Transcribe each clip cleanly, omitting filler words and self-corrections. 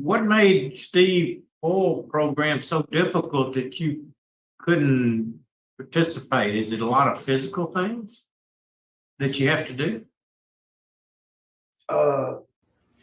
What made Steve Oil program so difficult that you couldn't participate? Is it a lot of physical things that you have to do?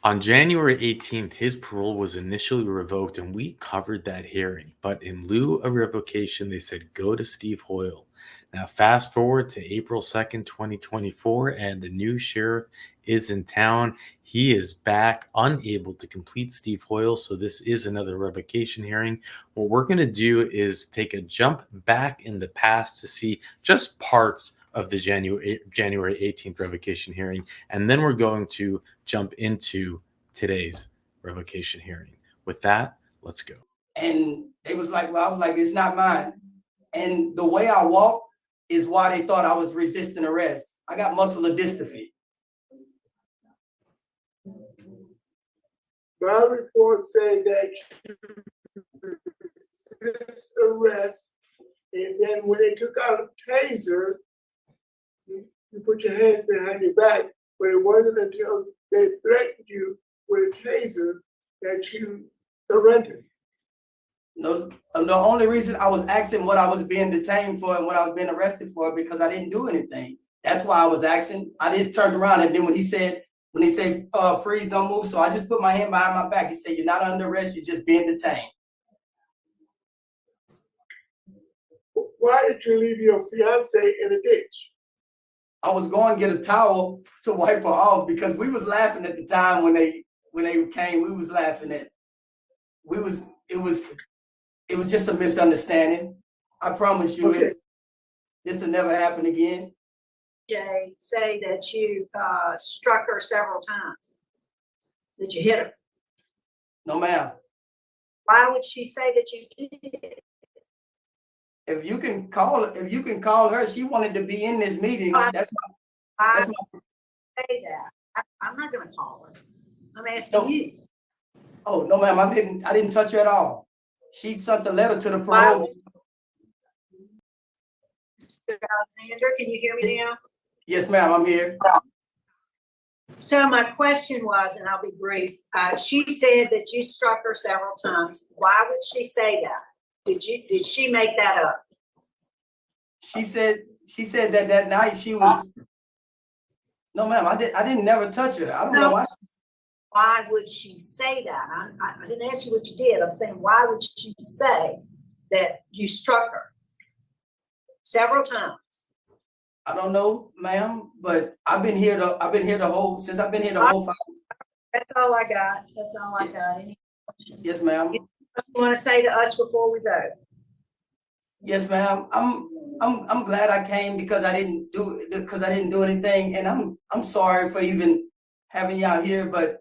On January 18th, his parole was initially revoked, and we covered that hearing. But in lieu of revocation, they said go to Steve Hoyle. Now, fast forward to April 2nd, 2024, and the new sheriff is in town. He is back, unable to complete Steve Hoyle, so this is another revocation hearing. What we're going to do is take a jump back in the past to see just parts of the January 18th revocation hearing, and then we're going to jump into today's revocation hearing. With that, let's go. And they was like, well, I was like, it's not mine. And the way I walk is why they thought I was resisting arrest. I got muscular dystrophy. My report said that you resist arrest, and then when they took out a taser, you put your hands behind your back, but it wasn't until they threatened you with a taser that you surrendered. No, the only reason I was asking what I was being detained for and what I was being arrested for, because I didn't do anything. That's why I was asking. I just turned around, and then when he said, freeze, don't move, so I just put my hand behind my back. He said, you're not under arrest, you're just being detained. Why did you leave your fiance in a ditch? I was going to get a towel to wipe her off because we was laughing at the time when they came. We was laughing at. It was just a misunderstanding. I promise you, Okay. This will never happen again. Jay, say that you struck her several times, that you hit her. No, ma'am. Why would she say that you did? If you can call her, she wanted to be in this meeting. That's I my say that. I'm not going to call her. I'm asking you. Oh, no, ma'am, I didn't touch her at all. She sent the letter to the Why parole. would- Alexander, can you hear me now? Yes, ma'am, I'm here. So my question was, and I'll be brief, she said that you struck her several times. Why would she say that? Did she make that up? She said that night she was. No, ma'am, I didn't never touch her. I don't know why. Why would she say that? I didn't ask you what you did. I'm saying, why would she say that you struck her several times? I don't know, ma'am, but I've been here the whole 5. That's all I got. That's all I got. Any Yes, ma'am. you want to say to us before we vote? Yes, ma'am. I'm glad I came because I didn't do anything, and I'm sorry for even having y'all here, but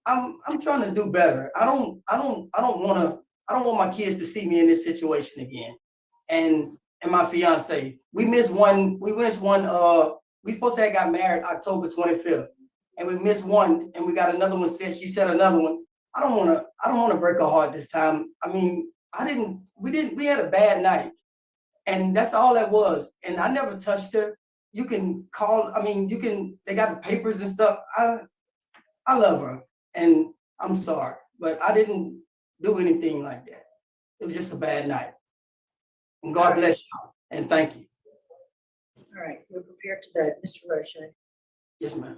I'm trying to do better. I don't want my kids to see me in this situation again. And my fiance, we missed one. We supposed to have got married October 25th, and we missed one, and we got another one set. She said another one. I don't want to break her heart this time. I mean, we had a bad night, and that's all that was. And I never touched her. You can call, they got the papers and stuff. I love her, and I'm sorry, but I didn't do anything like that. It was just a bad night. And God bless you, and thank you. All right, we're prepared to vote. Mr. Roche. Yes, ma'am.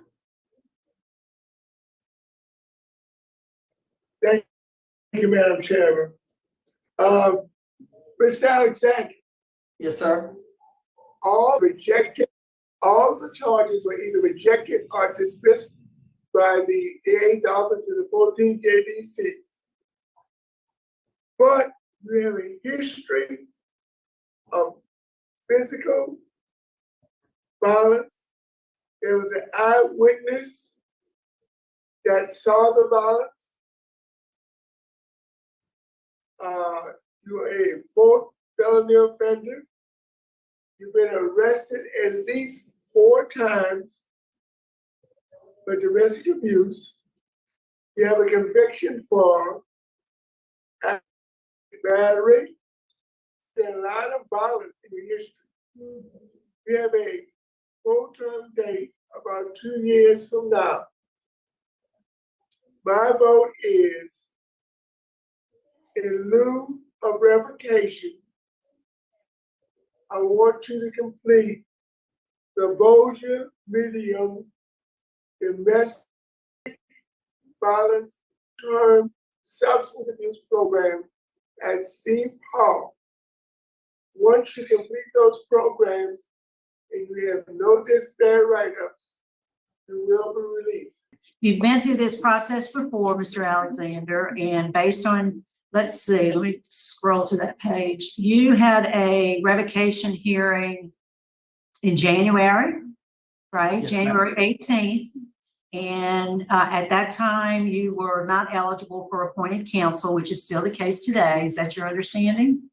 Thank you, Madam Chairman. Mr. Alexander, Yes, sir. all the charges were either rejected or dismissed by the DA's office in the 14th JDC. But we have a history of physical violence. There was an eyewitness that saw the violence. You are a 4th felony offender. You've been arrested at least 4 times for domestic abuse. You have a conviction for battery. There's a lot of violence in your history. We have a full-term date about 2 years from now. My vote is in lieu of revocation, I want you to complete the Bossier Medium Domestic Violence Term Substance Abuse Program at Steve Hall. Once you complete those programs and you have no disparate write-ups, you will be released. You've been through this process before, Mr. Alexander, and based on, let's see, let me scroll to that page. You had a revocation hearing in January, right? Yes, ma'am. January 18th. And at that time, you were not eligible for appointed counsel, which is still the case today. Is that your understanding?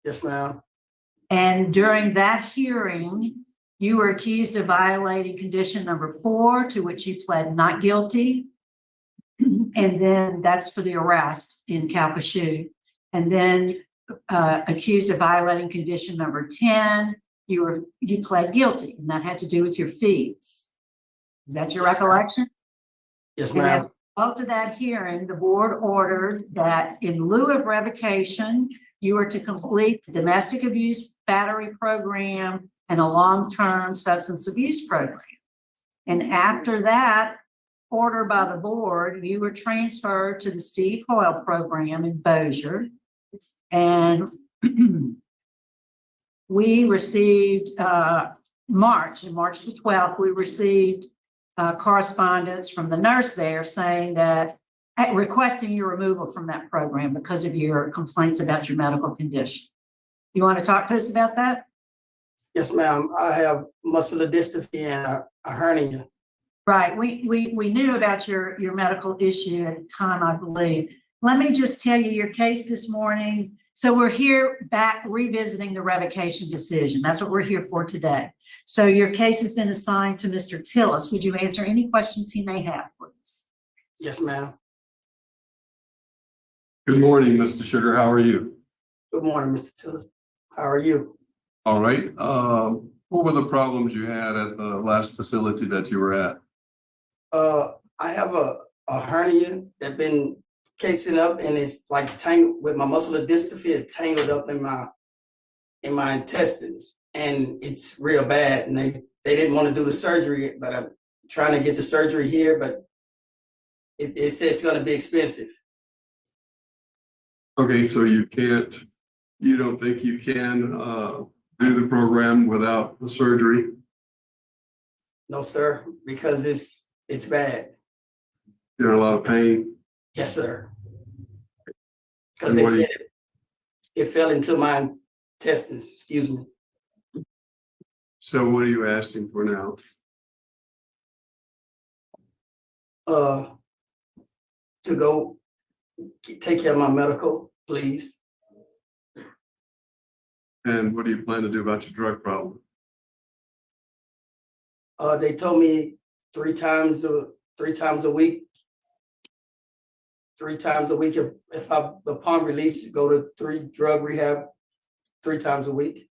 Yes, ma'am. And during that hearing, you were accused of violating condition number 4, to which you pled not guilty. And then that's for the arrest in Calcasieu. And then accused of violating condition number 10, you pled guilty, and that had to do with your fees. Is that your recollection? Yes, And as ma'am. a result of that hearing, the board ordered that in lieu of revocation, you were to complete the domestic abuse battery program and a long-term substance abuse program. And after that order by the board, you were transferred to the Steve Hoyle program in Bossier. And we received March the 12th, we received correspondence from the nurse there saying that requesting your removal from that program because of your complaints about your medical condition. You want to talk to us about that? Yes, ma'am. I have muscular dystrophy and a hernia. Right. We knew about your medical issue at the time, I believe. Let me just tell you your case this morning. So we're here back revisiting the revocation decision. That's what we're here for today. So your case has been assigned to Mr. Tillis. Would you answer any questions he may have, please? Yes, ma'am. Good morning, Mr. Sugar. How are you? Good morning, Mr. Tiller. How are you? All right. What were the problems you had at the last facility that you were at? I have a hernia that been casing up, and it's like tangled with my muscular dystrophy. It's tangled up in my intestines, and it's real bad. And they didn't want to do the surgery, but I'm trying to get the surgery here, but it says it's going to be expensive. Okay, so you don't think you can do the program without the surgery? No, sir, because it's bad. You're in a lot of pain? Yes, sir. Because And they what do you- said it fell into my intestines. Excuse me. So what are you asking for now? To go take care of my medical, please. And what do you plan to do about your drug problem? They told me three times a week. 3 times a week if I upon release go to 3 drug rehab 3 times a week.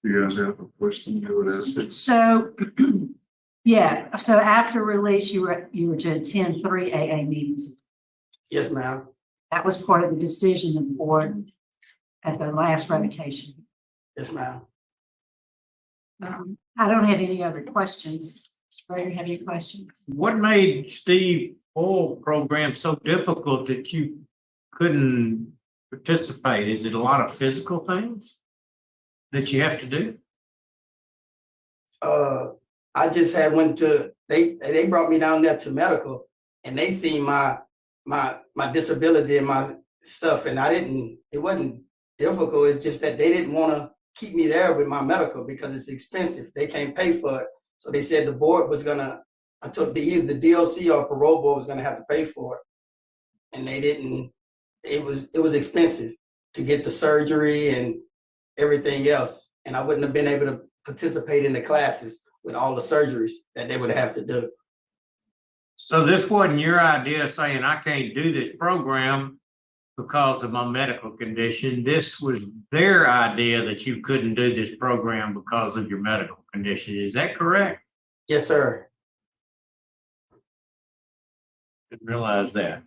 You guys have a question you would ask it? So, yeah, so after release, you were to attend 3 AA meetings. Yes, ma'am. That was part of the decision of the board at the last revocation. Yes, ma'am. I don't have any other questions. Mr. Prater, have any questions? What made Steve Hoyle program so difficult that you couldn't participate? Is it a lot of physical things that you have to do? I just had went to they brought me down there to medical, and they seen my disability and my stuff, and it wasn't difficult. It's just that they didn't want to keep me there with my medical because it's expensive. They can't pay for it. So they said the board was gonna, I took either the DOC or parole board was gonna have to pay for it. And they didn't, it was expensive to get the surgery and everything else. And I wouldn't have been able to participate in the classes with all the surgeries that they would have to do. So this wasn't your idea saying, I can't do this program. because of my medical condition. This was their idea that you couldn't do this program because of your medical condition. Is that correct? Yes, sir. Didn't realize that.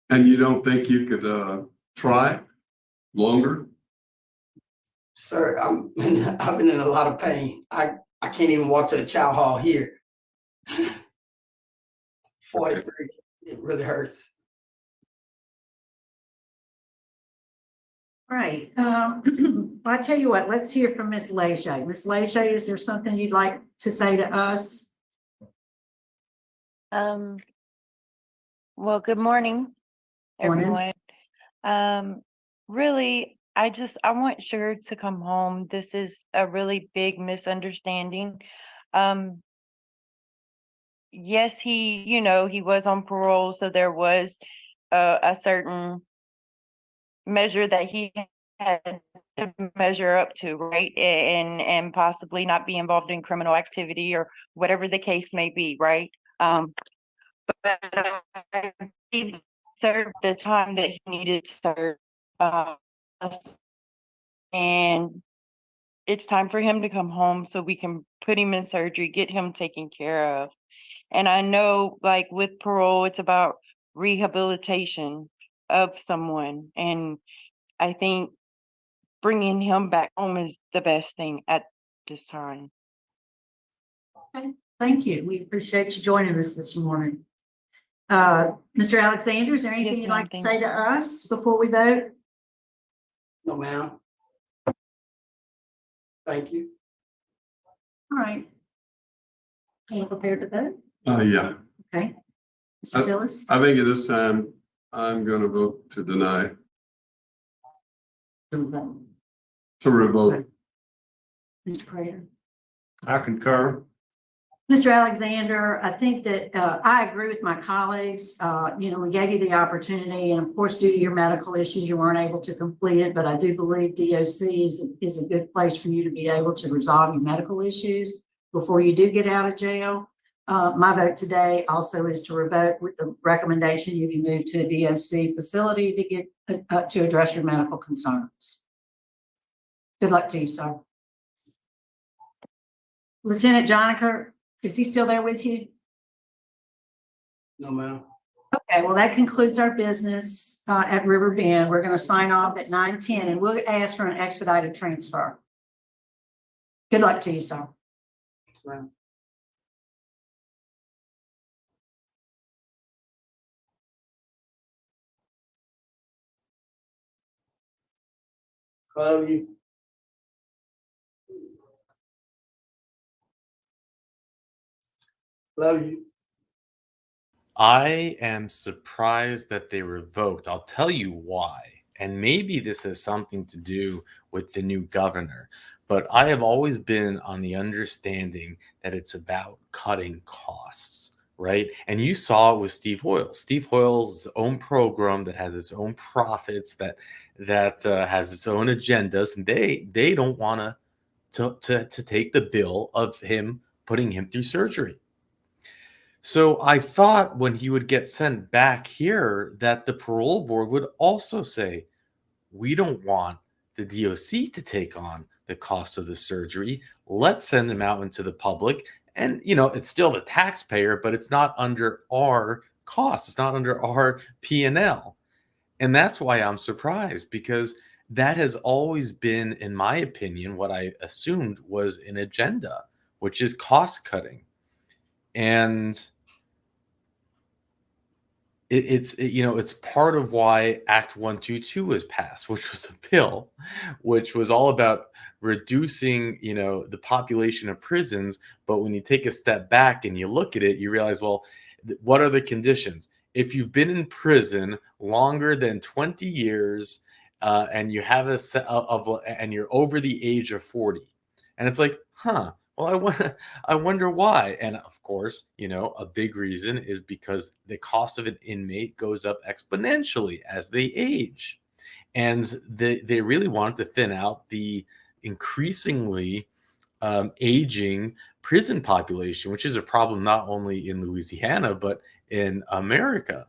And you don't think you could try longer? Sir, I've been in a lot of pain. I can't even walk to the chow hall here. 43. It really hurts. Right. Well, I tell you what, let's hear from Ms. Leger. Ms. Leger, is there something you'd like to say to us? Well, good morning, Morning. everyone. Really, I want Sugar to come home. This is a really big misunderstanding. Yes, he was on parole, so there was a certain measure that he had to measure up to, right? And possibly not be involved in criminal activity or whatever the case may be, right? But he served the time that he needed to serve. And it's time for him to come home so we can put him in surgery, get him taken care of. And I know, like with parole, it's about rehabilitation of someone. And I think bringing him back home is the best thing at this time. Okay, thank you. We appreciate you joining us this morning. Mr. Alexander, is there anything Yes, you'd ma'am, like to thank say to us before we vote? No, ma'am. Thank you. All right. Are you prepared to vote? Yeah. Okay. Mr. Tillis? I think at this time, I'm going to vote to deny, to revoke. Mr. Prater? I concur. Mr. Alexander, I think that I agree with my colleagues. We gave you the opportunity, and of course, due to your medical issues, you weren't able to complete it. But I do believe DOC is a good place for you to be able to resolve your medical issues before you do get out of jail. My vote today also is to revoke with the recommendation you be moved to a DOC facility to get to address your medical concerns. Good luck to you, sir. Lieutenant Jonica, is he still there with you? No, ma'am. Okay, well, that concludes our business at River Bend. We're going to sign off at 9:10, and we'll ask for an expedited transfer. Good luck to you, sir. Ma'am. Love you. Love you. I am surprised that they revoked. I'll tell you why. And maybe this has something to do with the new governor. But I have always been on the understanding that it's about cutting costs, right? And you saw it with Steve Hoyle. Steve Hoyle's own program that has its own profits, that has its own agendas, and they don't want to take the bill of him putting him through surgery. So I thought when he would get sent back here that the parole board would also say, we don't want the DOC to take on the cost of the surgery. Let's send him out into the public. And, it's still the taxpayer, but it's not under our cost. It's not under our P&L. And that's why I'm surprised, because that has always been, in my opinion, what I assumed was an agenda, which is cost cutting. And it's part of why Act 122 was passed, which was a bill, which was all about reducing, the population of prisons. But when you take a step back and you look at it, you realize, well, what are the conditions? If you've been in prison longer than 20 years, and you have and you're over the age of 40, and it's like, well, I wonder why. And of course, a big reason is because the cost of an inmate goes up exponentially as they age. And they really wanted to thin out the increasingly aging prison population, which is a problem not only in Louisiana, but in America.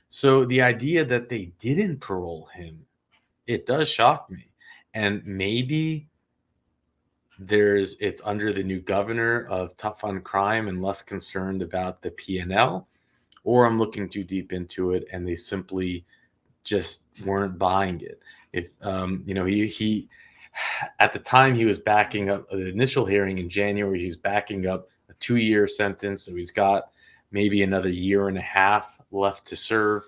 So the idea that they didn't parole him, it does shock me. And maybe it's under the new governor of tough on crime and less concerned about the P&L, or I'm looking too deep into it and they simply just weren't buying it. If he at the time he was backing up the initial hearing in January, he's backing up a 2-year sentence, so he's got maybe another year and a half left to serve.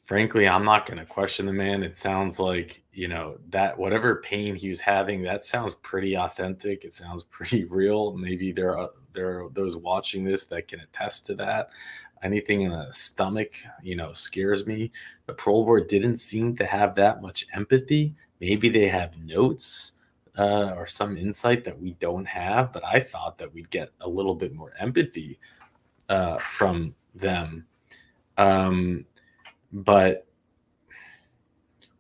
Frankly, I'm not going to question the man. It sounds like, that whatever pain he was having, that sounds pretty authentic. It sounds pretty real. Maybe there are those watching this that can attest to that. Anything in the stomach, scares me. The parole board didn't seem to have that much empathy. Maybe they have notes or some insight that we don't have, but I thought that we'd get a little bit more empathy from them. But,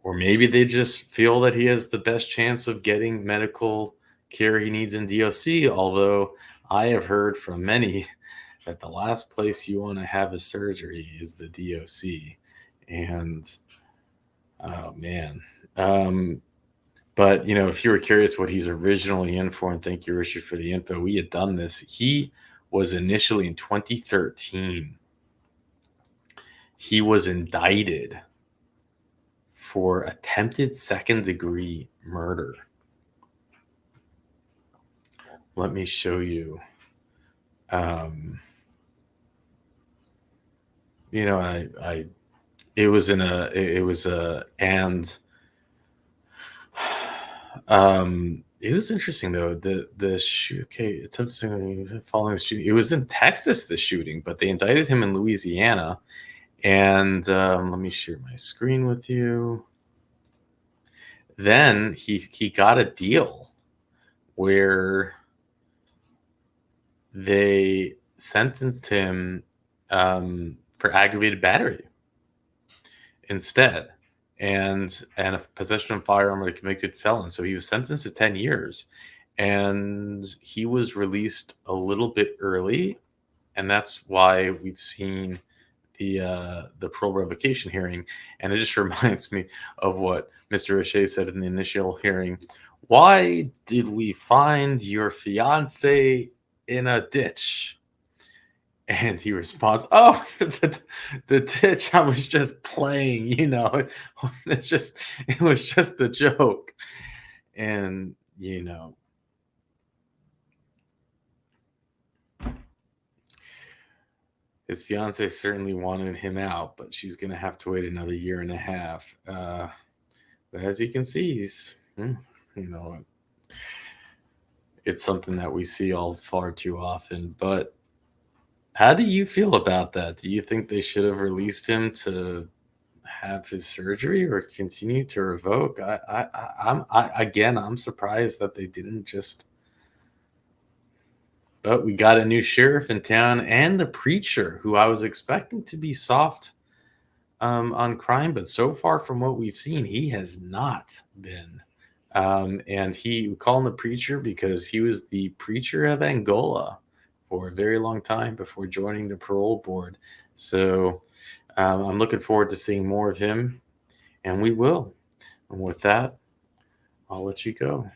or maybe they just feel that he has the best chance of getting medical care he needs in DOC. Although I have heard from many that the last place you want to have a surgery is the DOC. And, oh man. But, if you were curious what he's originally in for, and thank you, Richard, for the info, we had done this. He was initially in 2013. He was indicted for attempted second-degree murder. Let me show you. It was interesting though. Following the shooting, it was in Texas, the shooting, but they indicted him in Louisiana. And let me share my screen with you. Then he got a deal where they sentenced him for aggravated battery instead, and a possession of firearm of a convicted felon. So he was sentenced to 10 years, and he was released a little bit early, and that's why we've seen the parole revocation hearing. And it just reminds me of what Mr. O'Shea said in the initial hearing. Why did we find your fiance in a ditch? And he responds, "Oh, the ditch. I was just playing, it was just a joke." And his fiance certainly wanted him out, but she's going to have to wait another year and a half. But as you can see, it's something that we see all far too often. But how do you feel about that? Do you think they should have released him to have his surgery or continue to revoke? I'm surprised that they didn't just. But we got a new sheriff in town and the preacher, who I was expecting to be soft on crime, but so far from what we've seen, he has not been. And we call him the preacher because he was the preacher of Angola for a very long time before joining the parole board. So I'm looking forward to seeing more of him, and we will. And with that, I'll let you go.